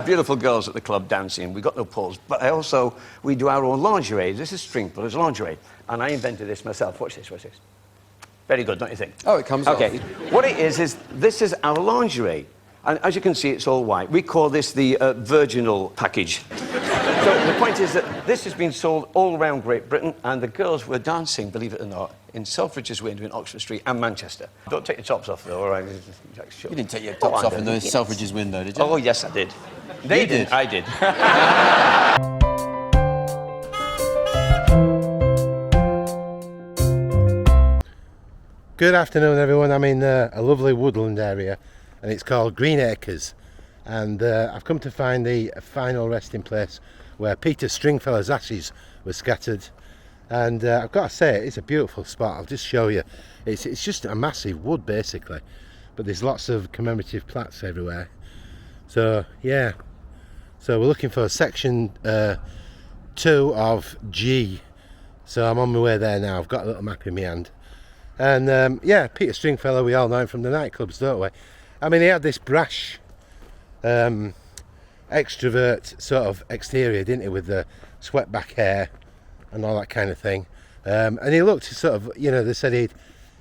Beautiful girls at the club dancing. We've got no poles, but we do our own lingerie. This is Stringfellow's lingerie, and I invented this myself. Watch this, watch this. Very good, don't you think? Oh, it comes off. Okay, what it is this is our lingerie, and as you can see, it's all white. We call this the virginal package. So the point is that this has been sold all around Great Britain, and the girls were dancing, believe it or not, in Selfridges window in Oxford Street and Manchester. Don't take your tops off, though, all right? You didn't take your tops off in the Selfridges window, did you? Oh, yes, I did. They did. I did. Good afternoon, everyone. I'm in a lovely woodland area, and it's called Green Acres. And I've come to find the final resting place where Peter Stringfellow's ashes were scattered. And I've got to say, it's a beautiful spot. I'll just show you. It's just a massive wood, basically. But there's lots of commemorative plaques everywhere. So, yeah. So we're looking for section 2 of G. So I'm on my way there now. I've got a little map in my hand. And yeah, Peter Stringfellow, we all know him from the nightclubs, don't we? I mean, he had this brash, extrovert sort of exterior, didn't he, with the swept back hair and all that kind of thing. And he looked sort of, you know, they said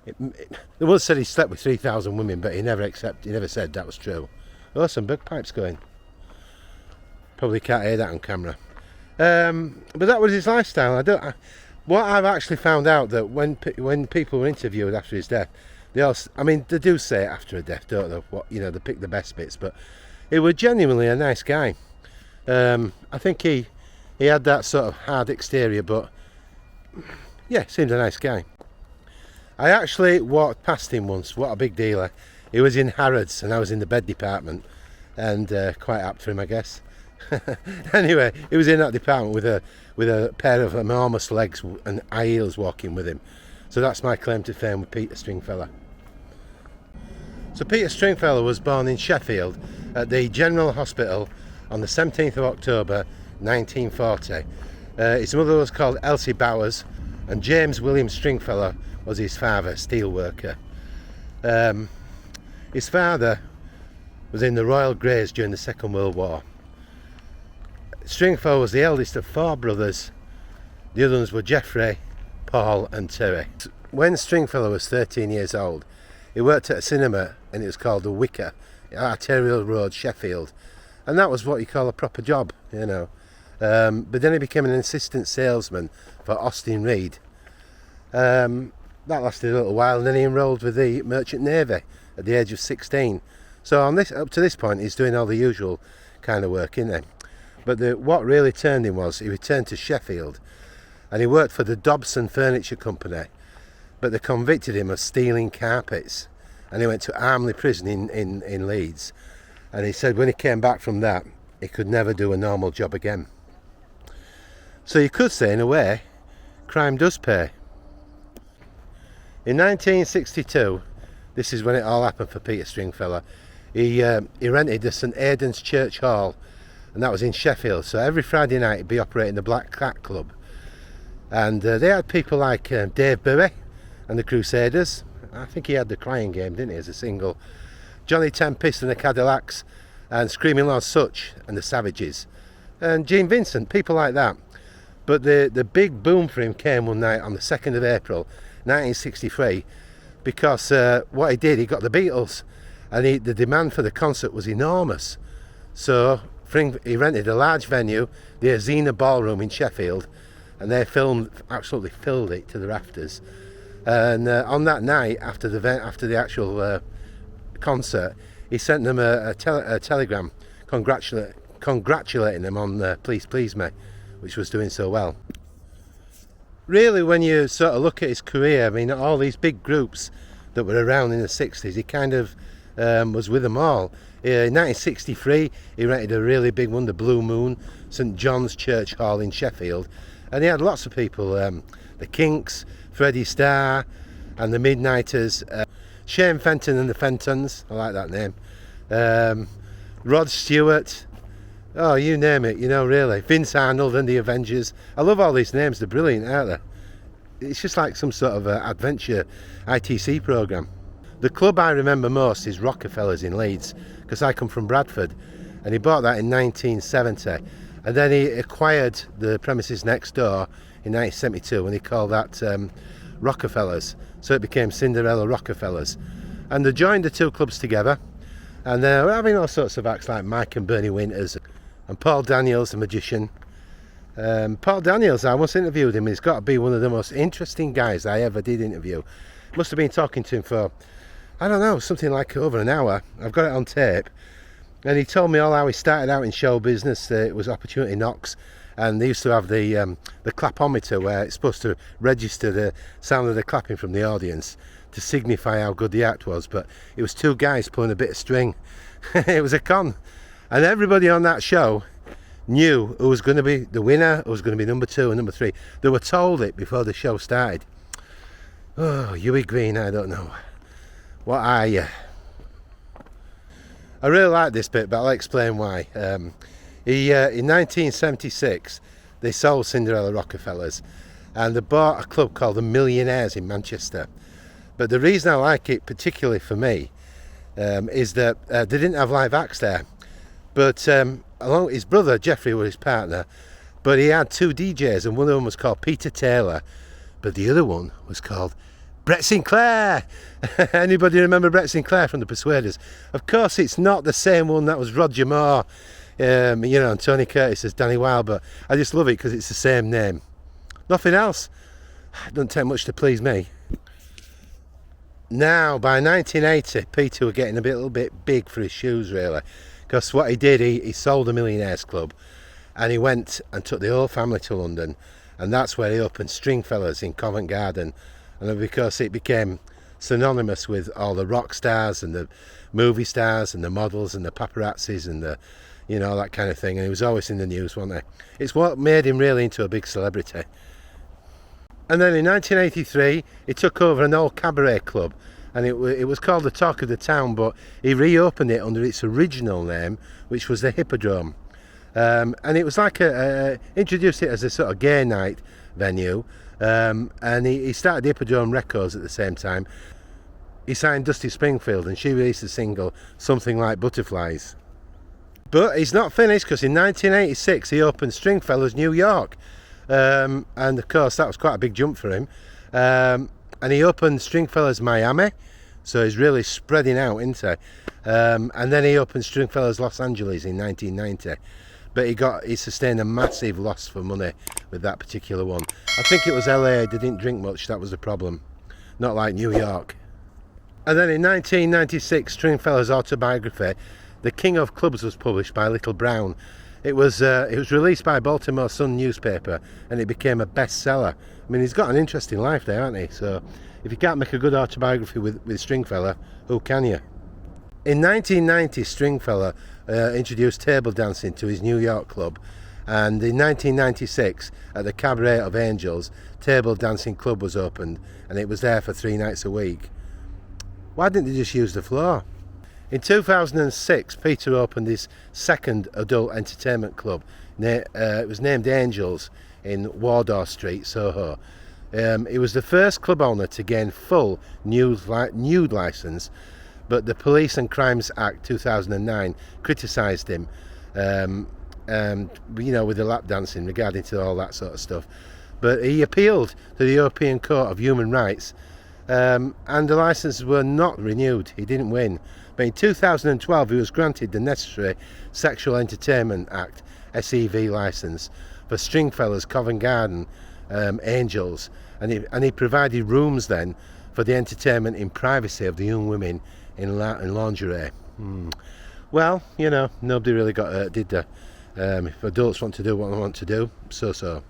the one said he slept with 3,000 women, but he never said that was true. Oh, some bagpipes going. Probably can't hear that on camera. But that was his lifestyle. What I've actually found out that when people were interviewed after his death, they do say it after a death, don't they? They pick the best bits, but he was genuinely a nice guy. I think he had that sort of hard exterior, but yeah, seemed a nice guy. I actually walked past him once. What a big dealer! He was in Harrods, and I was in the bed department, and quite apt for him, I guess. Anyway, he was in that department with a pair of enormous legs and high heels walking with him. So that's my claim to fame with Peter Stringfellow. So Peter Stringfellow was born in Sheffield at the General Hospital on the 17th of October 1940. His mother was called Elsie Bowers, and James William Stringfellow was his father, steel worker. His father was in the Royal Greys during the Second World War. Stringfellow was the eldest of 4 brothers. The others were Geoffrey, Paul and Terry. When Stringfellow was 13 years old, he worked at a cinema, and it was called the Wicker, Arterial Road, Sheffield. And that was what you call a proper job, you know. But then he became an assistant salesman for Austin Reed. That lasted a little while, and then he enrolled with the Merchant Navy at the age of 16. So up to this point, he's doing all the usual kind of work, isn't he? But what really turned him was he returned to Sheffield, and he worked for the Dobson Furniture Company, but they convicted him of stealing carpets, and he went to Armley Prison in Leeds. And he said when he came back from that, he could never do a normal job again. So you could say, in a way, crime does pay. In 1962, this is when it all happened for Peter Stringfellow. He rented the St Aidan's Church Hall, and that was in Sheffield. So every Friday night he'd be operating the Black Cat Club, and they had people like Dave Bowie and the Crusaders. I think he had the Crying Game, didn't he, as a single. Johnny Tempest and the Cadillacs, and Screaming Lord Sutch and the Savages, and Gene Vincent, people like that. But the big boom for him came one night on the 2nd of April 1963, because what he did, he got the Beatles, and the demand for the concert was enormous. So he rented a large venue, the Azina Ballroom in Sheffield, and they absolutely filled it to the rafters. And on that night, after the actual concert, he sent them a telegram congratulating them on Please Please Me, which was doing so well. Really, when you sort of look at his career, I mean, all these big groups that were around in the 60s, he kind of was with them all. In 1963, he rented a really big one, the Blue Moon, St John's Church Hall in Sheffield, and he had lots of people, the Kinks, Freddie Starr, and the Midnighters, Shane Fenton and the Fentons, I like that name, Rod Stewart, oh, you name it, you know, really, Vince Arnold and the Avengers. I love all these names, they're brilliant, aren't they? It's just like some sort of adventure ITC programme. The club I remember most is Rockefeller's in Leeds, because I come from Bradford, and he bought that in 1970, and then he acquired the premises next door in 1972, and he called that Rockefellers, so it became Cinderella Rockefellers, and they joined the two clubs together, and they were having all sorts of acts like Mike and Bernie Winters and Paul Daniels, the magician. Paul Daniels, I once interviewed him. He's got to be one of the most interesting guys I ever did interview. Must have been talking to him for, I don't know, something like over an hour. I've got it on tape. And he told me all how he started out in show business. It was Opportunity Knocks, and they used to have the clapometer where it's supposed to register the sound of the clapping from the audience to signify how good the act was. But it was two guys pulling a bit of string. It was a con. And everybody on that show knew who was going to be the winner, who was going to be number 2 and number 3. They were told it before the show started. Oh, Huey Green, I don't know. What are you? I really like this bit, but I'll explain why. In 1976, they sold Cinderella Rockefellers, and they bought a club called the Millionaires in Manchester. But the reason I like it, particularly for me, is that they didn't have live acts there. But along his brother Jeffrey was his partner, but he had 2 DJs, and one of them was called Peter Taylor, but the other one was called Brett Sinclair. Anybody remember Brett Sinclair from the Persuaders? Of course, it's not the same one. That was Roger Moore, and Tony Curtis as Danny Wilde, but I just love it because it's the same name. Nothing else. It doesn't take much to please me. Now, by 1980, Peter was getting a little bit big for his shoes, really. Because what he did, he sold the Millionaires Club, and he went and took the whole family to London, and that's where he opened Stringfellows in Covent Garden. And because it became synonymous with all the rock stars and the movie stars and the models and the paparazzis and the, that kind of thing. And he was always in the news, wasn't he? It's what made him really into a big celebrity. And then in 1983, he took over an old cabaret club, and it was called the Talk of the Town, but he reopened it under its original name, which was the Hippodrome. And it was like introduced it as a sort of gay night venue, and he started the Hippodrome Records at the same time. He signed Dusty Springfield, and she released a single, Something Like Butterflies. But he's not finished, because in 1986 he opened Stringfellows New York, and of course that was quite a big jump for him. And he opened Stringfellows Miami, so he's really spreading out, isn't he? And then he opened Stringfellows Los Angeles in 1990, but he sustained a massive loss for money with that particular one. I think it was LA. They didn't drink much, that was the problem, not like New York. And then in 1996, Stringfellow's autobiography, The King of Clubs, was published by Little Brown. It was released by Baltimore Sun newspaper, and it became a bestseller. I mean, he's got an interesting life there, hasn't he? So if you can't make a good autobiography with Stringfellow, who can you? In 1990, Stringfellow introduced table dancing to his New York club, and in 1996, at the Cabaret of Angels, table dancing club was opened, and it was there for 3 nights a week. Why didn't they just use the floor? In 2006, Peter opened his second adult entertainment club. It was named Angels in Wardour Street, Soho. He was the first club owner to gain full nude licence, but the Police and Crimes Act 2009 criticised him, with the lap dancing regarding to all that sort of stuff. But he appealed to the European Court of Human Rights, and the licences were not renewed. He didn't win. But in 2012, he was granted the necessary Sexual Entertainment Act SEV licence for Stringfellows Covent Garden Angels, and he provided rooms then for the entertainment in privacy of the young women in lingerie. Well, nobody really got hurt, did they? If adults want to do what they want to do, so.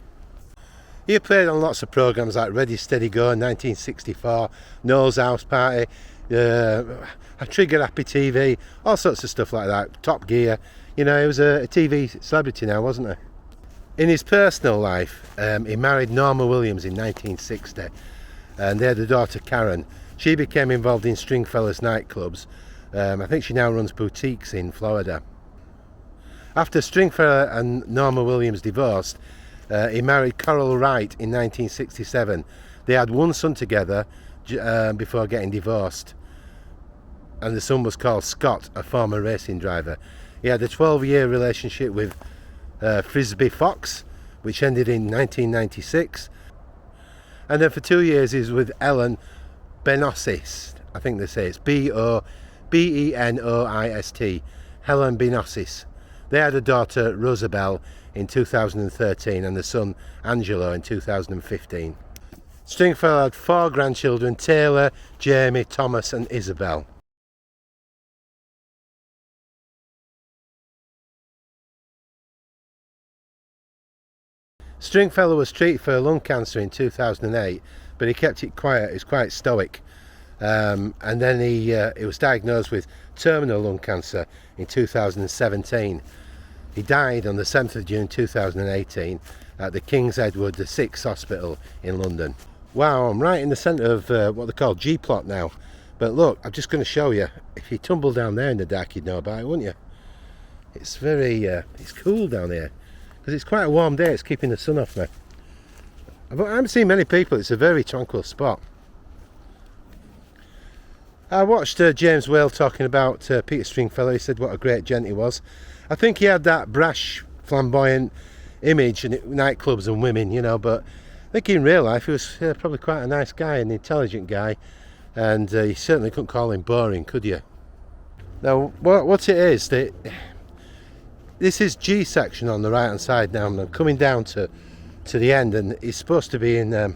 He appeared on lots of programmes like Ready Steady Go in 1964, Noel's House Party, Trigger Happy TV, all sorts of stuff like that, Top Gear. He was a TV celebrity now, wasn't he? In his personal life, he married Norma Williams in 1960, and they had a daughter, Karen. She became involved in Stringfellows nightclubs. I think she now runs boutiques in Florida. After Stringfellow and Norma Williams divorced, he married Coral Wright in 1967. They had one son together before getting divorced, and the son was called Scott, a former racing driver. He had a 12-year relationship with Frisbee Fox, which ended in 1996. And then for 2 years he was with Ellen Benoist. I think they say it's Benoist. Helen Benoist. They had a daughter, Rosabelle, in 2013 and a son, Angelo, in 2015. Stringfellow had 4 grandchildren, Taylor, Jamie, Thomas and Isabel. Stringfellow was treated for lung cancer in 2008, but he kept it quiet. He was quite stoic. And then he was diagnosed with terminal lung cancer in 2017. He died on the 7th of June 2018 at the King's Edward VI Hospital in London. Wow, I'm right in the centre of what they call G-plot now. But look, I'm just going to show you. If you tumble down there in the dark, you'd know about it, wouldn't you? It's very, it's cool down here. Because it's quite a warm day, it's keeping the sun off me. I haven't seen many people, it's a very tranquil spot. I watched James Whale talking about Peter Stringfellow. He said what a great gent he was. I think he had that brash, flamboyant image in nightclubs and women, you know, but I think in real life he was probably quite a nice guy, an intelligent guy, and you certainly couldn't call him boring, could you? Now, what it is, this is G section on the right hand side now, and I'm coming down to the end, and he's supposed to be in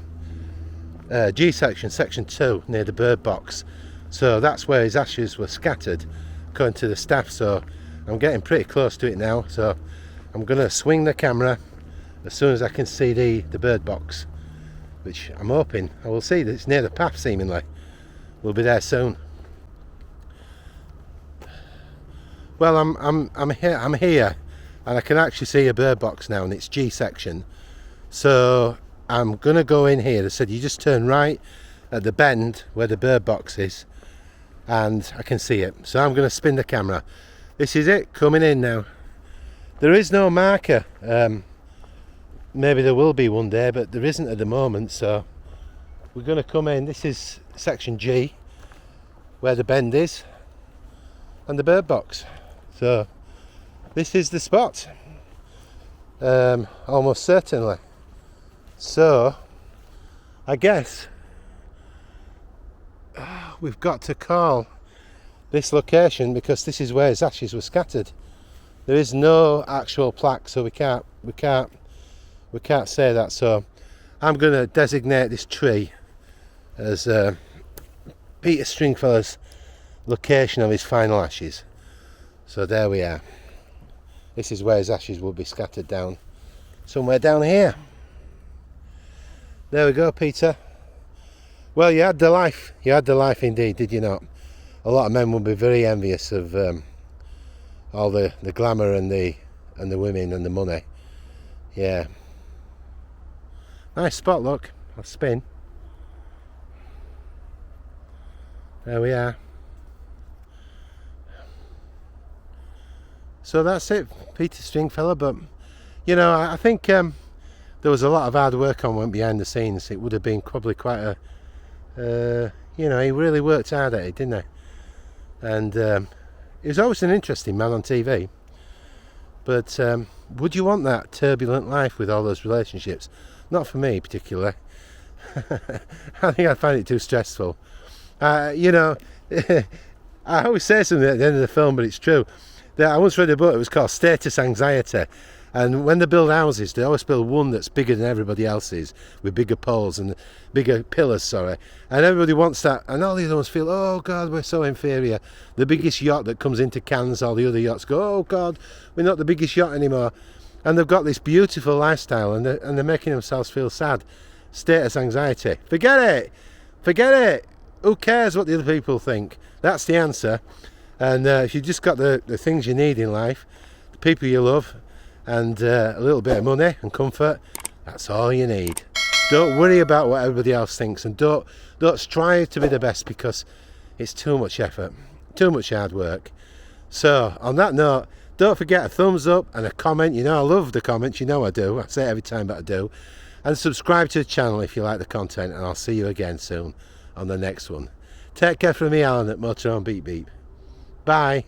G section, section 2, near the bird box. So that's where his ashes were scattered, according to the staff. So I'm getting pretty close to it now, so I'm going to swing the camera as soon as I can see the bird box, which I'm hoping I will see. That it's near the path, seemingly. We'll be there soon. Well, I'm here, and I can actually see a bird box now, and it's G section. So I'm going to go in here. They said you just turn right at the bend where the bird box is, and I can see it. So I'm going to spin the camera. This is it, coming in now. There is no marker. Maybe there will be one day, but there isn't at the moment. So we're going to come in. This is section G, where the bend is, and the bird box. So this is the spot, almost certainly. So I guess we've got to call this location, because this is where his ashes were scattered. There is no actual plaque, so we can't say that. So I'm going to designate this tree as Peter Stringfellow's location of his final ashes. So there we are. This is where his ashes will be scattered down, somewhere down here. There we go, Peter. Well, you had the life. You had the life indeed, did you not? A lot of men will be very envious of all the glamour and the women and the money. Yeah. Nice spot, look. I'll spin. There we are. So that's it, Peter Stringfellow. But you know, I think there was a lot of hard work went behind the scenes. It would have been probably quite a you know, he really worked hard at it, didn't he? And he was always an interesting man on TV. But would you want that turbulent life with all those relationships? Not for me particularly. I think I'd find it too stressful. You know, I always say something at the end of the film, but it's true. I once read a book. It was called Status Anxiety, and when they build houses, they always build one that's bigger than everybody else's, with bigger poles and bigger pillars, sorry, and everybody wants that, and all the other ones feel, oh God, we're so inferior. The biggest yacht that comes into Cannes, all the other yachts go, oh God, we're not the biggest yacht anymore. And they've got this beautiful lifestyle, and they're making themselves feel sad. Status anxiety. Forget it. Who cares what the other people think? That's the answer. And if you've just got the things you need in life, the people you love, and a little bit of money and comfort, that's all you need. Don't worry about what everybody else thinks, and don't strive to be the best, because it's too much effort, too much hard work. So on that note, don't forget a thumbs up and a comment. You know I love the comments, you know I do. I say it every time, but I do. And subscribe to the channel if you like the content, and I'll see you again soon on the next one. Take care from me, Alan, at MotorHome Beep Beep. Bye.